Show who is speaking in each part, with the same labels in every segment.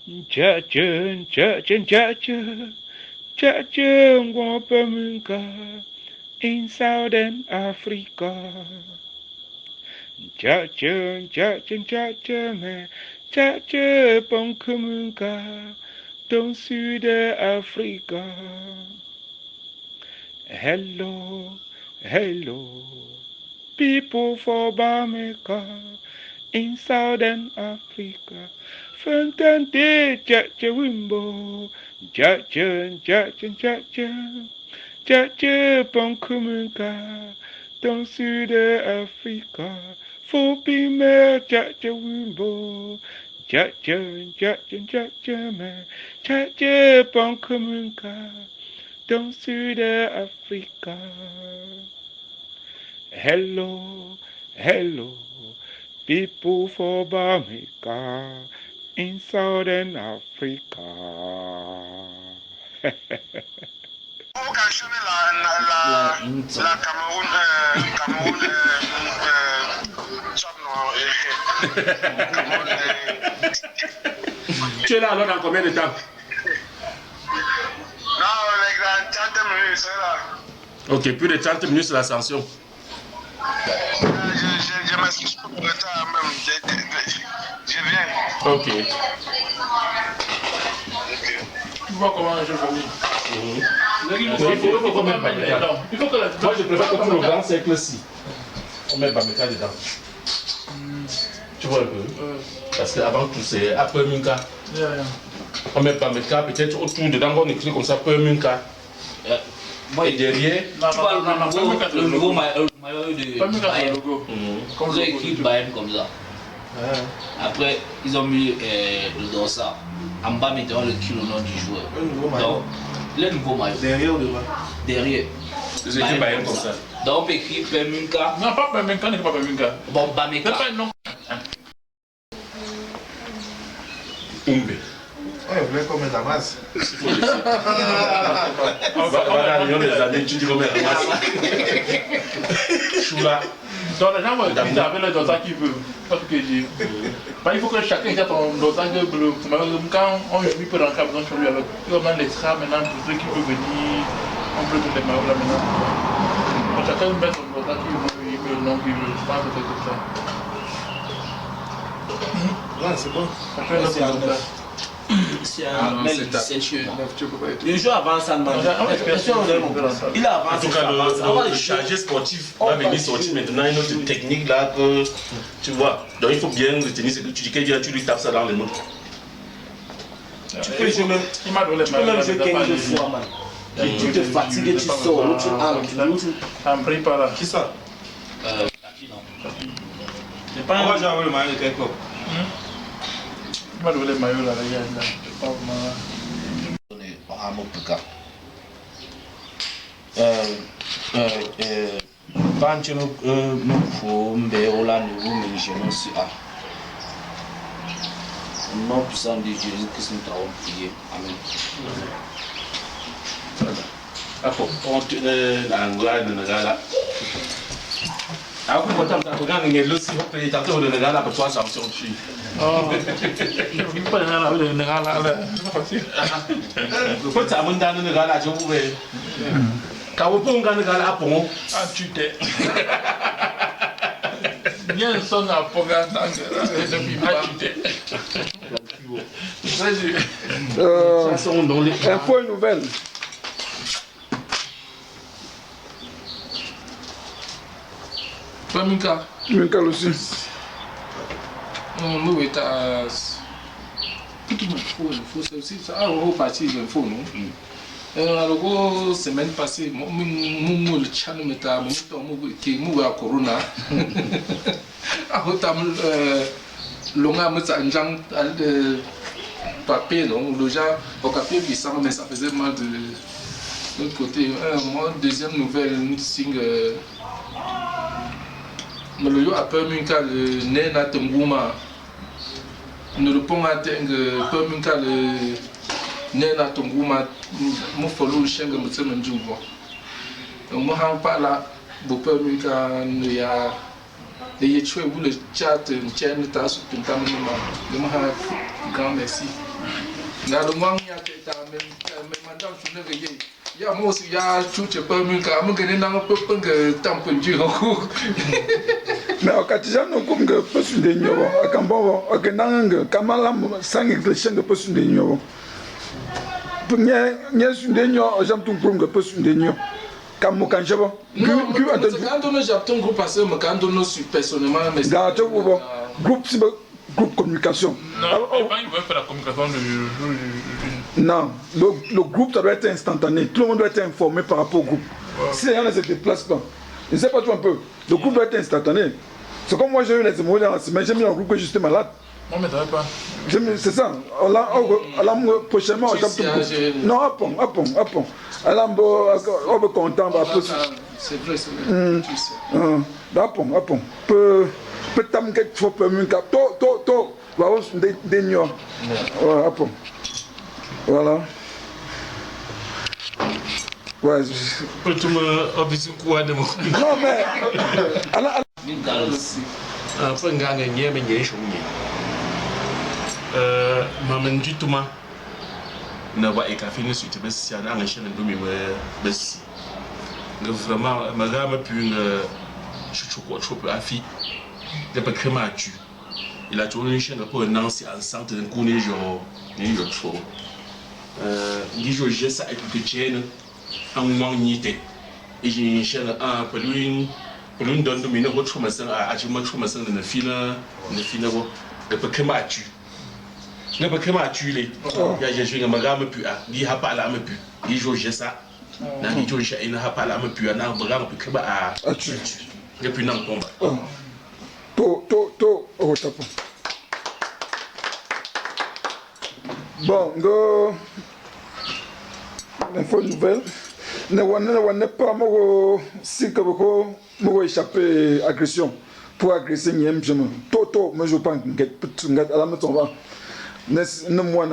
Speaker 1: Judging, judging, judging, judging, Wapamunka in Southern Africa. Judging, judging, judging, man, judging, Bonkamunka, don't sue the Africa. Hello, hello, people for Bameka in Southern Africa. Fentante, Jaja Wimbo, Jaja, Jaja, Jaja, Jaja Bonkamunka, don't sue the Africa. For Bime, Jaja Wimbo, Jaja, Jaja, Jaja, man, Jaja Bonkamunka. Don't sue the Africa. Hello, hello, people for Bamika in Southern Africa.
Speaker 2: Vous can show me la Cameroun
Speaker 3: Tu es là alors dans combien de temps?
Speaker 2: Non, les gars, 30 minutes, c'est là.
Speaker 3: Ok, plus de 30 minutes sur l'ascension.
Speaker 2: Je m'excuse pour le retard même. Je viens.
Speaker 3: Ok.
Speaker 4: Tu vois comment je vomis.
Speaker 3: Il faut mettre Bameka. Moi je préfère que tout le grand cercle-ci, on met Bameka dedans. Tu vois un peu? Parce qu'avant tout c'est après Minka. On met Bameka, peut-être autour dedans, on écrit comme ça, Minka. Et derrière.
Speaker 5: Le nouveau maillot de Bayern. Ils ont écrit Bayern comme ça. Après, ils ont mis le dorsal. En bas, maintenant, le kilo nom du joueur. Donc, le nouveau maillot.
Speaker 4: Derrière ou devant?
Speaker 5: Derrière.
Speaker 3: Ils ont écrit Bayern comme ça.
Speaker 5: Donc, on peut écrire Pemunka.
Speaker 4: Non, pas Pemunka, n'est pas Pemunka.
Speaker 5: Bon, Bameka.
Speaker 4: C'est pas un nom.
Speaker 3: Umbe.
Speaker 6: Ouais, vous voulez combien d'Amas?
Speaker 3: Il faut laisser. On va à la réunion des années, tu dis combien d'Amas? Choula.
Speaker 4: Donc les gens vont utiliser avec le dossard qu'ils veulent. Pas ce que je dis. Il faut que chacun ait son dossard bleu. Quand on peut rentrer à besoin de lui avec. On a l'extra maintenant pour ceux qui peuvent venir. On peut tous les maillots là maintenant. Donc chacun met son dossard qu'il veut, il met le nom qu'il veut. Je pense que c'est comme ça.
Speaker 6: Non, c'est bon.
Speaker 4: Chacun met son dossard.
Speaker 5: C'est un mail de 7 jeux.
Speaker 7: Le jour avant ça, il a avancé.
Speaker 3: En tout cas, le chargé sportif va venir sortir maintenant une autre technique là que tu vois. Donc il faut bien retenir ce que tu dis, tu lui tapes ça dans les mains.
Speaker 7: Tu peux jouer même 15 fois, man. Tu te fatigues, tu sors, l'autre
Speaker 4: en prépare.
Speaker 6: Qui ça?
Speaker 7: C'est pas
Speaker 6: on va jouer avec le maillot de quel club?
Speaker 4: Je vais le maillot là, les gars. Je
Speaker 5: Au nom puissant de Jésus-Christ, nous t'avons prié. Amen.
Speaker 3: On te l'angoisse de Nagala. Aku macam tak pegang dengan lu sih waktu itu tu udah negara bersuara Samsung sih.
Speaker 4: Oh, ini pada negara udah negara lah.
Speaker 3: Kau tak mendan negara jauh be. Kau pun kan negara apa mu?
Speaker 4: Ah, cuti. Dia son apa kan tangga? Ada bipa cuti.
Speaker 1: Info nouvelle.
Speaker 4: Pemunka.
Speaker 1: Pemunka aussi.
Speaker 4: Nous états. Faut aussi ça. Ah, on va partir de faux non. Alors semaine passée, moi le channel meta, moi qui moi corona. Ah, tam longa me ça njang papier non, le genre au papier qui sent mais ça faisait mal de l'autre côté. Moi deuxième nouvelle, nous signe. Mais le lieu a permis que le Nena Tunguma ne répond à Perminka le Nena Tunguma me follow le chien de M. Menjouvo. Donc, moi, je parle là, pour Perminka, il y a de Yechwe ou le chat, Tchen, Tassou, Pintamama, de Maha, grand merci. Là, le moins, il y a même madame, je ne veux pas. Il y a moi aussi, il y a tout, je peux me faire, je ne peux pas tamper du recours.
Speaker 1: Mais au quotidien, nous comme que personne de nous, à Cambo, à Kenang, Kamalam, 5 élections de personne de nous. Pour nous, nous de nous, j'aime tout pour que personne de nous. Comme moi quand je vois.
Speaker 4: Non, quand on a un groupe parce que quand on a personnellement, mais
Speaker 1: groupe communication.
Speaker 4: Non, ils veulent faire la communication de.
Speaker 1: Non, le groupe ça doit être instantané. Tout le monde doit être informé par rapport au groupe. Si les gens ne se déplacent pas, je ne sais pas tout un peu. Le groupe doit être instantané. C'est comme moi j'ai eu les émotions dans la semaine, j'ai mis un groupe que j'étais malade.
Speaker 4: Non, mais t'avais pas.
Speaker 1: C'est ça. Prochainement, non, appon. On va content.
Speaker 4: C'est vrai, c'est vrai.
Speaker 1: Appon. Peut-être quelque chose pour moi. To. Des nions. Appon. Voilà. Ouais.
Speaker 3: Pour tout me obéir quoi de moi.
Speaker 1: Non, mais.
Speaker 3: Après, on gagne mais il y a maman du tout ma na wa e café ne suite be si ana nga shene domi we besi nga vraiment magama pu nga chuchu ko chope afi de pas crema tu il a tourné une chaîne pour Nancy enceinte d'un coup ne jo trop ngi jo gesa et tout chaîne en manité et j'ai une chaîne un pour lui donne dominer votre chomasan a tu ma chomasan na fina bo de pas crema tu ne peux pas tuer. Il y a un magame pu à il a pas la me pu. Il joue ça. Il joue il n'a pas la me pu. Un magame pu que à tuer. Il puis non combat.
Speaker 1: Oh tapo. Bon, go. Info nouvelle. Ne pas moi si que moi échapper agression pour agresser n'aime jamais. Toto, mais je pense que à la maison va. Ne moi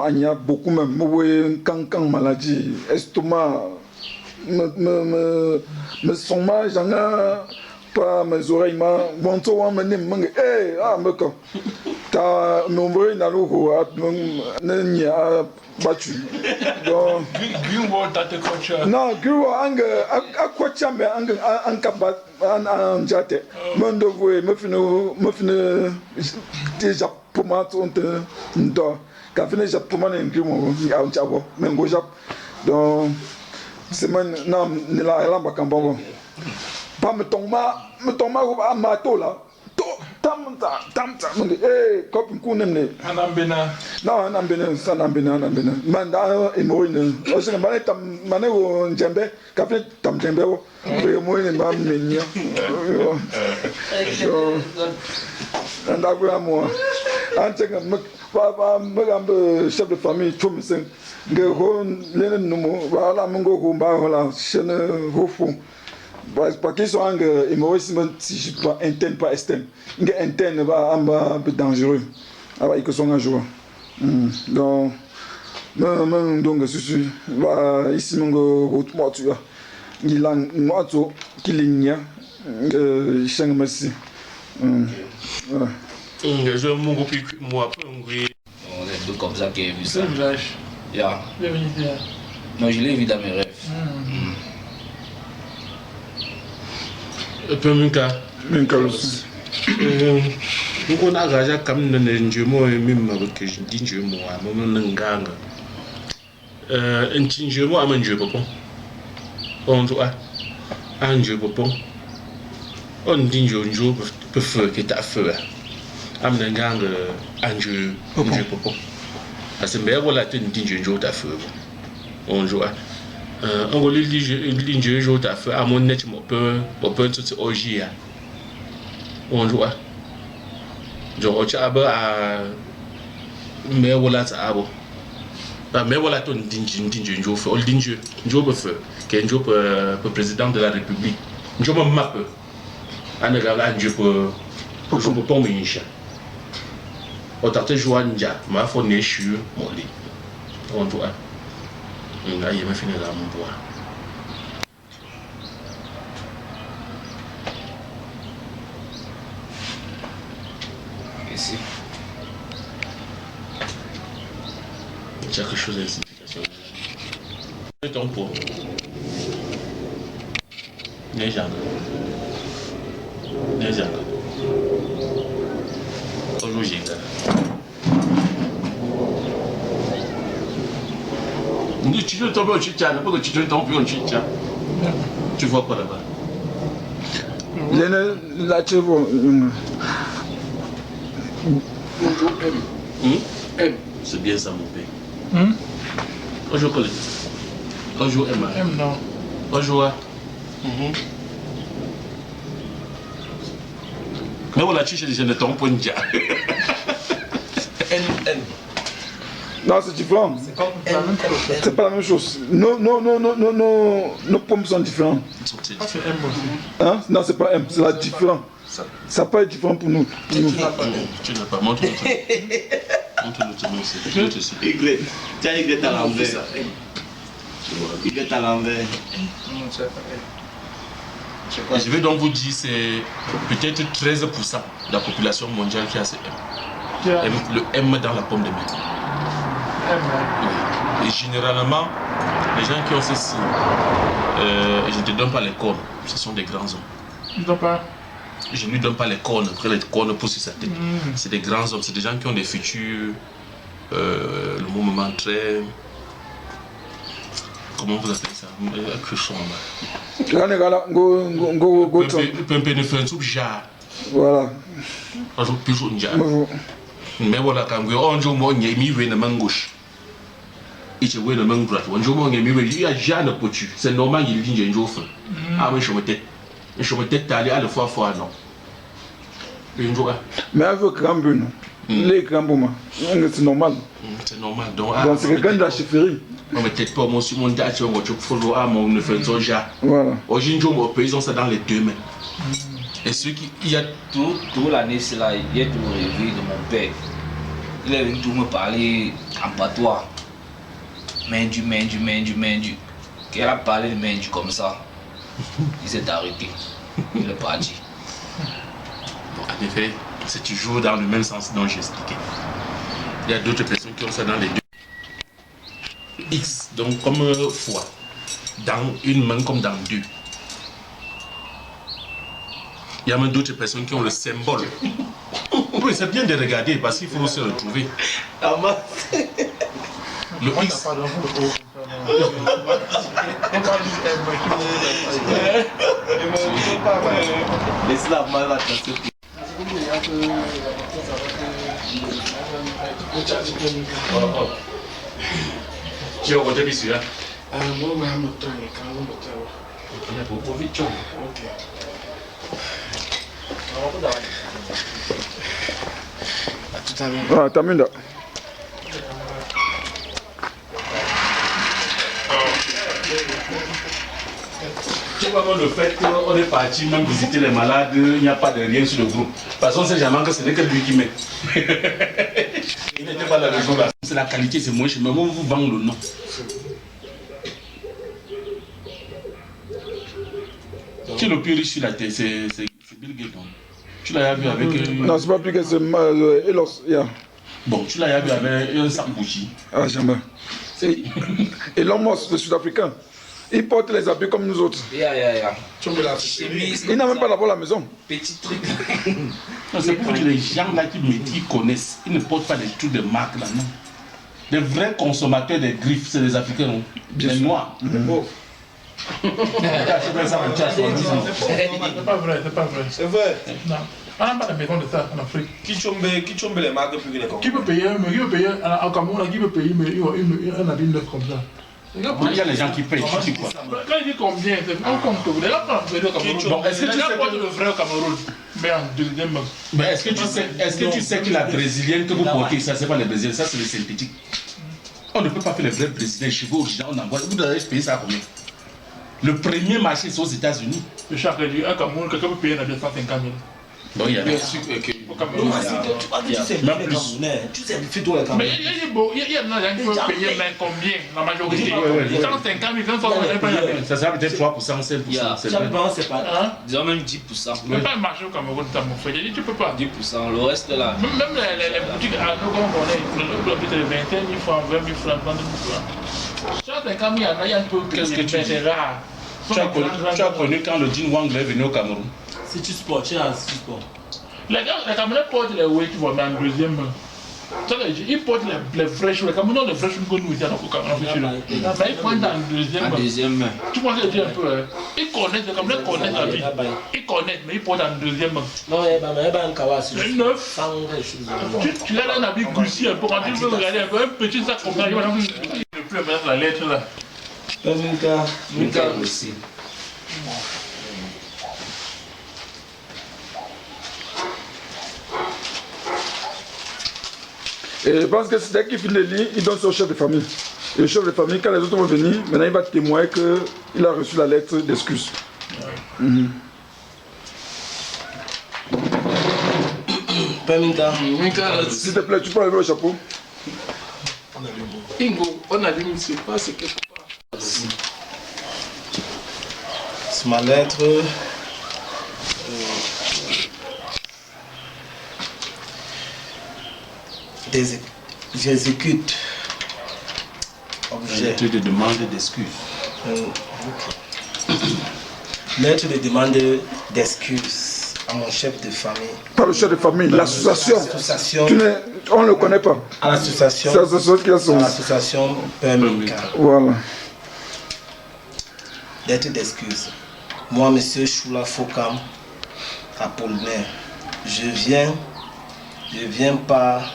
Speaker 1: anya beaucoup même quand maladie estomac me son mal j'en pas mes oreilles ma bon to wa me me ko ta nombre na lo ho na nya battu donc
Speaker 4: Green water te coach.
Speaker 1: non green akwacha me anka an jate mendo voe me fine déjà pour moi on te ndo quand fini j'ai pour moi n'imprime à un chabo mais go jap donc c'est man non la bakambongo pas me tomba à mato là to tam copine kunemne
Speaker 4: Anambena
Speaker 1: manda emoine aussi que mané tam mané o njembe quand fini tam njembe o emoine ma menya andagura moi antega me chef de famille tout me ngo lenen numo wala mungo ko ba wala chene hofu parce qu'ils sont en hémorroïde si je pas interne pas externe interne va un peu dangereux alors ils sont en joie donc donc je va ici mungo route moi tu vois il a moi tu qu'il y a chang merci
Speaker 3: je mon groupe moi
Speaker 5: on est deux comme ça qui a vu ça.
Speaker 4: C'est village.
Speaker 5: Yeah. Non, je l'ai vu dans mes rêves.
Speaker 3: Pemuka
Speaker 1: aussi.
Speaker 3: Nous on a gagé comme dans le jeu moi même avec que je dis jeu moi moi n'enganga. Un petit jeu moi un jeu papa. On joue un jeu papa. On dit jeu peut faire que t'as fait. Am n'enganga un jeu papa. Parce que mais voilà tu dis jeu t'as fait. On joue on va lui dire jour t'as fait à mon net on peut tout orgie on joue genre tu as à mais voilà ça abo mais voilà ton dingue jour fait all dingue jour peut faire qu'un jour pour président de la République jour me map un gars là jour pour je me pompe incha on t'a joué nja ma faut ne suis molli on joue là il m'a fini dans mon bois. Quelque chose de signification. C'est ton pot. Nejanga. Aujourd'hui, j'ai tu veux tomber au chicha, pas que tu veux tomber au chicha. Tu vois quoi là-bas?
Speaker 1: Là, tu vois.
Speaker 3: M. C'est bien ça, mon père. Bonjour, collègue. Bonjour, Emma.
Speaker 4: M, non.
Speaker 3: Bonjour. Mais voilà, tu sais, je ne tombe pas une dia.
Speaker 7: N.
Speaker 1: Non, c'est différent.
Speaker 7: C'est comme N.
Speaker 1: C'est pas la même chose. Nos pommes sont différentes.
Speaker 4: C'est M aussi.
Speaker 1: Hein? Non, c'est pas M, c'est la différent. Ça peut être différent pour nous.
Speaker 3: Tu n'as pas. Montre-le. Montre-le ton nom, je te suis.
Speaker 7: Y. Tiens, Y à l'envers. Y à l'envers.
Speaker 3: Je vais donc vous dire, c'est peut-être 13% de la population mondiale qui a ce M. Le M dans la pomme de main. Oui. Et généralement, les gens qui ont ce signe, je ne te donne pas les cornes, ce sont des grands hommes.
Speaker 4: Tu ne donnes pas?
Speaker 3: Je ne lui donne pas les cornes, après les cornes poussent sur sa tête. C'est des grands hommes, c'est des gens qui ont des futurs, le moment très... Comment vous appelez ça?
Speaker 1: Voilà.
Speaker 3: Mais voilà, quand on joue, on y a mis une main gauche. Il se voit une main droite. On joue, on y a mis une jamais potu. C'est normal, il dit, j'ai un jour. Ah, mais je me tête. Je me tête aller à la fois, non.
Speaker 1: Mais avec Crambu, les Crambu, c'est normal.
Speaker 3: C'est normal. Donc,
Speaker 1: c'est quelqu'un de la chefferie.
Speaker 3: On ne peut-être pas, moi, si mon date, on va follow à mon offense.
Speaker 1: Voilà.
Speaker 3: Aujourd'hui, on peut ils ont ça dans les deux mains. Et ceux qui. Il y a
Speaker 5: toute l'année, c'est là, il y a tout réveillé de mon père. Il est venu tout me parler en patois. Main du. Quand il a parlé de main du comme ça, il s'est arrêté. Il est parti.
Speaker 3: Bon, en effet, c'est toujours dans le même sens dont j'ai expliqué. Il y a d'autres personnes qui ont ça dans les deux. X, donc comme fois, dans une main comme dans deux. Il y a même d'autres personnes qui ont le symbole. Oui, c'est bien de regarder parce qu'il faut se retrouver. Le X.
Speaker 7: Laisse-la mal attention.
Speaker 3: Tu es au côté de celui-là.
Speaker 4: Moi, je suis moteur.
Speaker 3: Il y a beaucoup de choses.
Speaker 4: À tout à l'heure.
Speaker 1: Ah, t'as mis là.
Speaker 3: Tu vois le fait qu'on est parti même visiter les malades, il n'y a pas de rien sur le groupe. Parce qu'on sait jamais que ce n'est que lui qui met. Il n'était pas là le jour là. C'est la qualité, c'est moins cher, mais on vous vend le nom. Qui est le plus riche sur la terre? C'est Bill Gates. Tu l'as vu avec...
Speaker 1: Non, c'est pas plus que c'est Elos.
Speaker 3: Bon, tu l'as vu avec un Sarkozy.
Speaker 1: Ah, jamais. Elon Musk, le Sud-Africain. Il porte les habits comme nous autres. Il n'a même pas d'abord la maison.
Speaker 5: Petit truc.
Speaker 3: Non, c'est pour dire les gens là qui connaissent, ils ne portent pas des trucs de marque là, non. Les vrais consommateurs des griffes, c'est les Africains, non. Les Noirs.
Speaker 4: C'est pas vrai.
Speaker 7: C'est vrai.
Speaker 4: Non. On n'a pas de maison de ça en Afrique.
Speaker 7: Qui chombe les marques plus que les
Speaker 4: Qui peut payer au Cameroun, qui peut payer un habit neuf comme ça?
Speaker 3: Il y a les gens qui payent, tu dis quoi?
Speaker 4: Quand il dit combien, on compte que vous n'avez pas au Cameroun.
Speaker 3: Bon, est-ce que tu sais
Speaker 4: que le vrai au Cameroun? Mais en deuxième banque.
Speaker 3: Mais est-ce que tu sais que la brésilienne que vous portez, ça c'est pas les brésiliens, ça c'est le synthétique. On ne peut pas faire les vrais brésiliens chez vous originaux, on envoie. Vous devez payer ça à combien? Le premier marché c'est aux États-Unis.
Speaker 4: Chaque jour, à Cameroun, quelqu'un peut payer un habit 150 000.
Speaker 3: Donc il y a
Speaker 5: Bien sûr que
Speaker 4: au Cameroun.
Speaker 7: Tu vas dire, tu sais, les Camerounais, tu sais, fais-toi les Camerounais.
Speaker 4: Mais il y a des gens qui peuvent payer combien, la majorité? 150 000, 160 000.
Speaker 3: Ça sera peut-être 3%, 5%.
Speaker 7: C'est pas.
Speaker 5: Disons même 10%.
Speaker 4: Tu ne peux pas marcher au Cameroun, mon frère. Tu ne peux pas.
Speaker 5: 10%, le reste là.
Speaker 4: Même les boutiques à nous, comme on est, le plus de 21 000 francs, 20 000 francs, 30 000 francs. 150 000, il y a un peu.
Speaker 3: Qu'est-ce que tu dis?
Speaker 4: C'est rare.
Speaker 3: Tu as connu quand le Jean Wang est venu au Cameroun?
Speaker 7: Si tu sports, tu as si tu sports.
Speaker 4: Les Camerounais portent les weights, tu vois, mais en deuxième main. Ils portent les vrais choses. Les Camerounais ont les vrais choses que nous ici au Cameroun. Mais ils pointent en deuxième main.
Speaker 5: En deuxième main.
Speaker 4: Tu vois ce que je dis un peu. Ils connaissent, les Camerounais connaissent la vie. Ils connaissent, mais ils portent en deuxième main.
Speaker 7: Non, il y a un kawas.
Speaker 4: Mais neuf. Tu as un habit goussi un peu. Quand tu veux regarder un peu, un petit sac comme ça, il ne peut plus mettre la lettre là.
Speaker 5: Minka aussi.
Speaker 1: Et je pense que dès qu'il finit de lire, il donne son chef de famille. Et le chef de famille, quand les autres vont venir, maintenant il va témoigner qu'il a reçu la lettre d'excuse. S'il te plaît, tu peux enlever le chapeau.
Speaker 4: Ingo, on allume, c'est pas ce quelque part.
Speaker 7: C'est ma lettre. J'exécute. Objet.
Speaker 3: Lettre de demande d'excuse.
Speaker 7: Lettre de demande d'excuses à mon chef de famille.
Speaker 1: Pas le chef de famille, l'association. On ne le connaît pas.
Speaker 7: À l'association.
Speaker 1: C'est l'association qui a son.
Speaker 7: L'association Minka.
Speaker 1: Voilà.
Speaker 7: Lettre d'excuses. Moi, monsieur Choula Fokam, Apollinaire, je viens par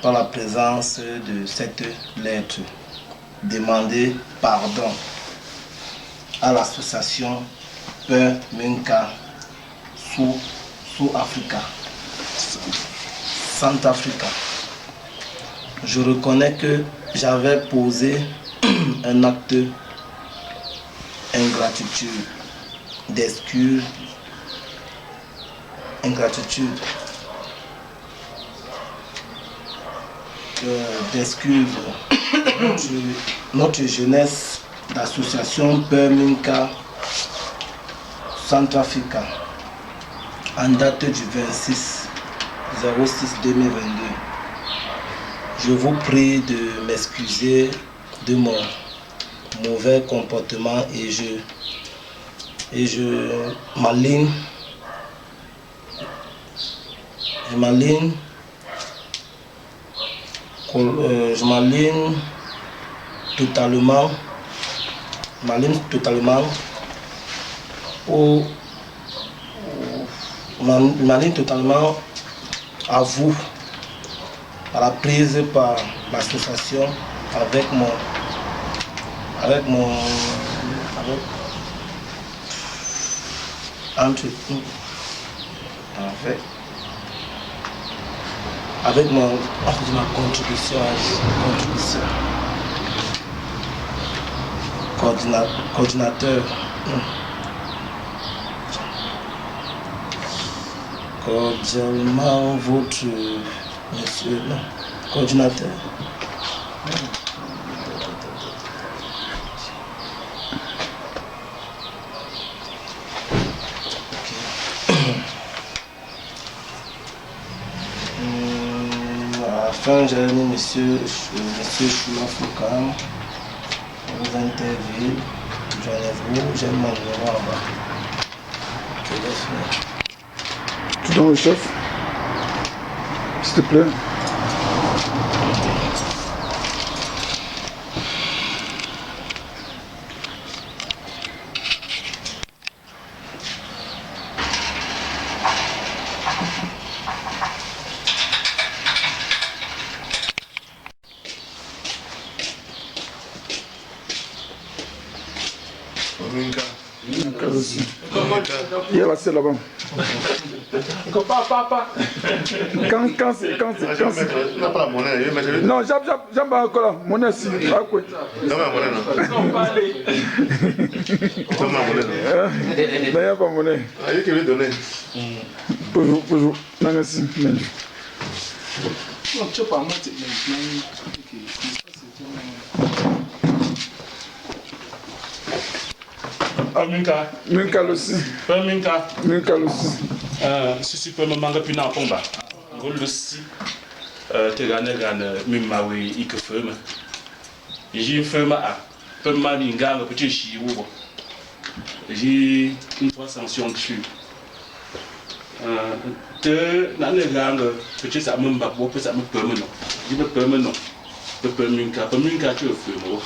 Speaker 7: la présence de cette lettre demander pardon à l'association Peur Minka sous Africa, Centrafrica. Je reconnais que j'avais posé un acte ingratitude, d'excuse, ingratitude, d'excuse. Notre jeunesse d'association Peur Minka Centrafrica en date du 26/06/2022. Je vous prie de m'excuser de mon mauvais comportement et je m'aligne totalement à vous, à la prise par l'association avec ma contribution, coordinateur, cordialement votre monsieur, non, coordinateur. Enfin, j'ai mis monsieur Choula Fokam, vous interview, joignez-vous, j'ai mon numéro en bas.
Speaker 1: Tu donnes le chef, s'il te plaît. Il y a la selle là-bas. Quand c'est.
Speaker 6: Tu n'as pas la monnaie, il veut mettre le.
Speaker 1: Non, j'aime pas encore la monnaie si.
Speaker 6: Donne la monnaie, non. Donne la monnaie, non.
Speaker 1: Il n'y a pas de monnaie.
Speaker 6: Ah, il veut qu'il lui donne.
Speaker 1: Bonjour. Merci.
Speaker 4: Non, tu pas moi, c'est
Speaker 1: Minka aussi. Minka aussi.
Speaker 3: Si tu peux me manquer plus dans combat. Rôle aussi. Tu gagnes Mimawe Ikefema. J'ai fait ma. Peu de mal, il y a un petit chiot. J'ai une fois sanction dessus. L'année dernière, petit ça me bat, peut ça me permet non. Je me permets non. Je peux minka tu le fais moi.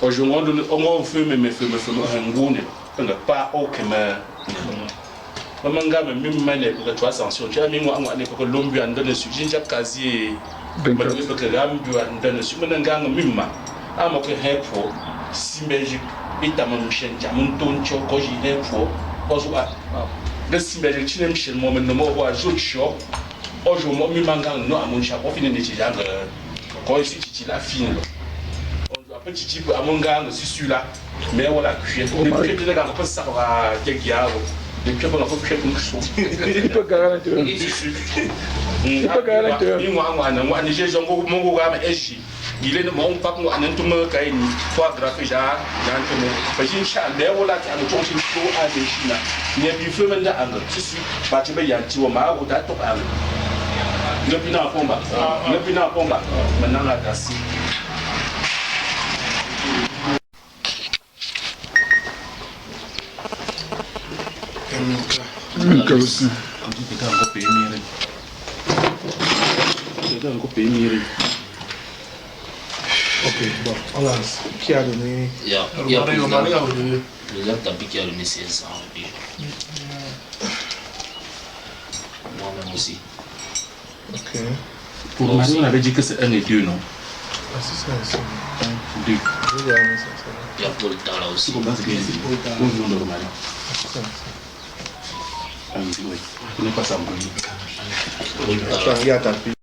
Speaker 3: Aujourd'hui, on fait mes un goût ne pas aucun mais. Maman gamme même manière pour toi sanction. Tu as mis moi on est pour l'homme bien dans le sujet j'ai quasi. Malgré que gamme bien dans le sujet mon gamme même. Ah moi que helpful si magic et à mon chien jamon ton choco j'ai helpful. Parce que le si magic tu n'aimes chez moi mais non moi je show. Aujourd'hui moi mangang non à mon chat pour finir de tirer quand ici tu la fine. Après tu dis à mon gang c'est celui-là mais voilà cuire. Mais tu te regardes pas ça va quelque chose. Depuis qu'on a fait quelque chose.
Speaker 1: Il peut garantir. Il peut garantir.
Speaker 3: Moi j'ai mon programme SG. Il est mon papa nous en tout me caille ni fois graphique já dans tout parce que chat mais voilà tu as le temps qu'il faut à des china ni bien fait maintenant angle tu suis pas tu bien tu vois ma ou ta top angle le pina combat maintenant la casse
Speaker 1: Minka aussi.
Speaker 3: quand tu t'es encore payé mieux tu t'es encore payé mieux.
Speaker 7: Ok, bon, voilà, qui a donné.
Speaker 5: Il y a le tapis qui a donné 500 rupies. Moi-même aussi.
Speaker 7: Ok.
Speaker 3: Pour Marie, on avait dit que c'est 1 et 2, non?
Speaker 7: Ah, c'est ça, c'est
Speaker 3: 2.
Speaker 5: Il y a Paul Tala aussi.
Speaker 3: Comment c'est bien dit? Bonjour, normal. Oui, je n'ai pas ça.
Speaker 7: Il y a tapis.